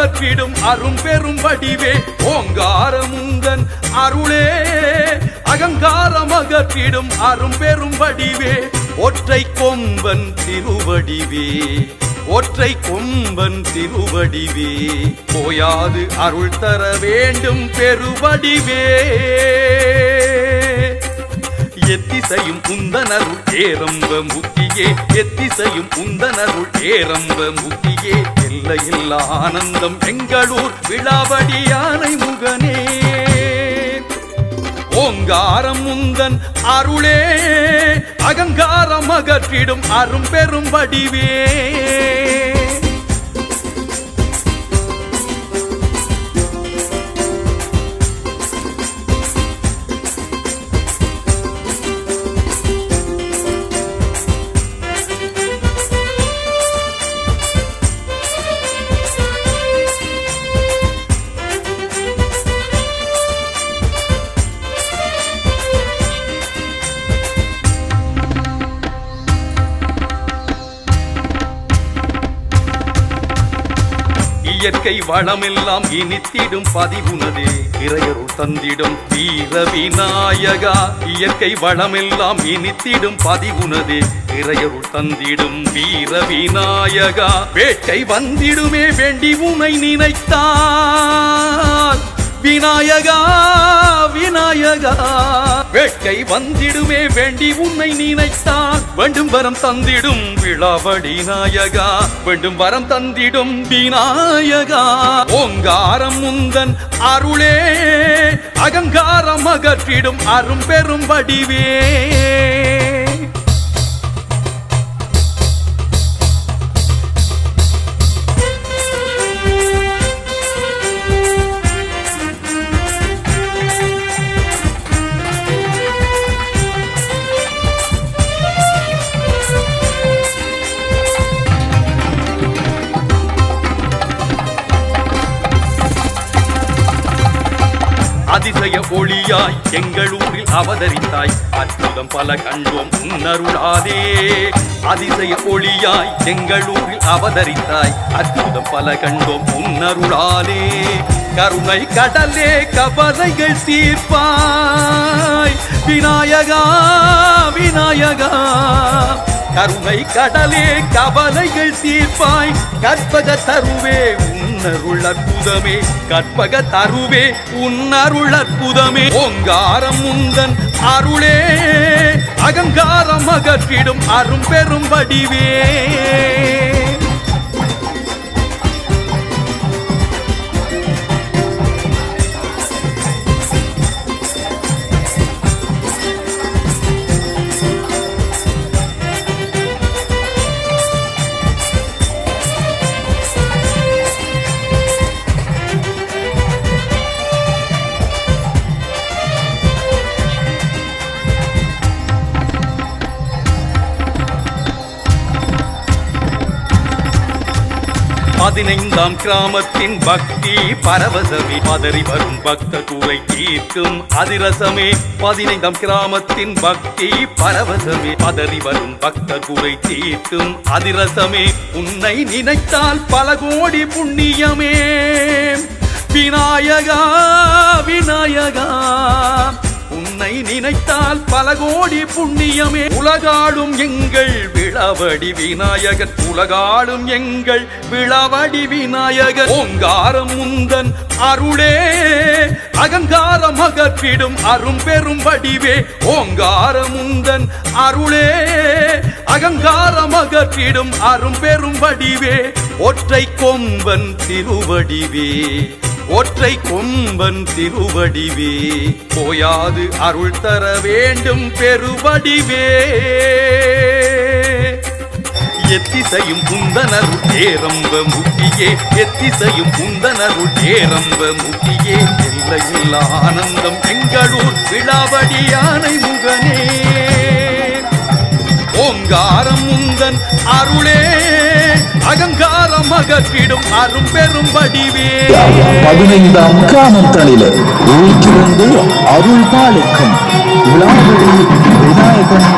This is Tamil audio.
அகற்றிடும் அரும் பெரும் வடிவே ஓங்காரமுந்தன் அருளே அகங்காரம் அகற்றிடும் அரும் பெரும் வடிவே ஒற்றை கொம்பன் திருவடிவே ஒற்றை கொம்பன் திருவடிவே போயாது அருள் தர வேண்டும் பெருவடிவே எத்திசையும் உந்தனருள் ஏரம்ப முத்தியே எத்திசையும் உந்தனருள் ஏரம்ப முத்தியே எல்லையில்லா ஆனந்தம் எங்களூர் விழாவடி யானை முகனே ஓங்காரம் முந்தன் அருளே அகங்காரம் அகற்றிடும் அரும் பெரும் வடிவே இயற்கை வளமெல்லாம் இனித்திடும் பதிவுனதே இறையருள் தந்திடும் வீர விநாயகா இயற்கை வளமெல்லாம் இனித்திடும் பதிவுனதே இறையருள் தந்திடும் வீர விநாயகா வேட்கை வந்திடுமே வேண்டி உனை நினைத்தால் விநாயகா விநாயகா வேட்கை வந்திடுமே வேண்டி உன்னை நினைத்தால் வேண்டும் வரம் தந்திடும் விழாவடி நாயகா வேண்டும் வரம் தந்திடும் விநாயகா ஓங்காரம் முந்தன் அருளே அகங்காரம் அகற்றிடும் அரும் பெரும் வடிவே அதிசய ஒளியாய் எங்களூரில் அவதரித்தாய் அற்புதம் பல கண்டோம் உன்னருளாதே அதிசய ஒளியாய் எங்களூரில் அவதரித்தாய் அற்புதம் பல கண்டோம் உன்னருளாலே கருணை கடலே கவலைகள் தீர்ப்பாய் விநாயகா விநாயகா கருணை கடலே கவலைகள் தீர்ப்பாய் கற்பக தருவே உன்னருள் அற்புதமே கற்பக தருவே உன்னருள் அற்புதமே ஓங்காரம் முந்தன் அருளே அகங்காரம் அகற்றிடும் அரும் பெரும் வடிவே பதினைந்தாம் கிராமத்தின் பக்தி பரவசமே பதறி வரும் பக்த கூரை தீர்க்கும் அதிரசமே பதினைந்தாம் கிராமத்தின் பக்தி பரவசமே பதறி வரும் பக்த கூரை தீர்க்கும் அதிரசமே உன்னை நினைத்தால் பல கோடி புண்ணியமே விநாயகா விநாயகா உன்னை நினைத்தால் பல கோடி புண்ணியமே உலகாடும் எங்கள் விழாவடி விநாயகன் உலகாடும் எங்கள் விழாவடி விநாயகன் ஓங்காரம் முந்தன் அருளே அகங்காரம் அகற்றிடும் அரும் பெரும் வடிவே ஓங்காரம் முந்தன் அருளே அகங்காரம் அகற்றிடும் அரும் பெரும் வடிவே ஒற்றை கொம்பன் திருவடிவே ஒற்றை கொம்பன் திருவடிவே போயாது அருள் தர வேண்டும் பெருவடிவே எத்திசையும் உந்தனருள் ஏரம்ப முத்தியே எத்திசையும் உந்தனருள் ஏரம்ப முத்தியே எல்லையில்லா ஆனந்தம் எங்களூர் விழாவடி யானை முகனே ஓங்காரம் முந்தன் அருளே அகங்காரம் அகற்றிடும் அரும் பெரும் வடிவே 15ஆம் கிராமத்தனிலே வீற்றிருந்து அருள் பாலிக்கும் விழாவடி விநாயகன்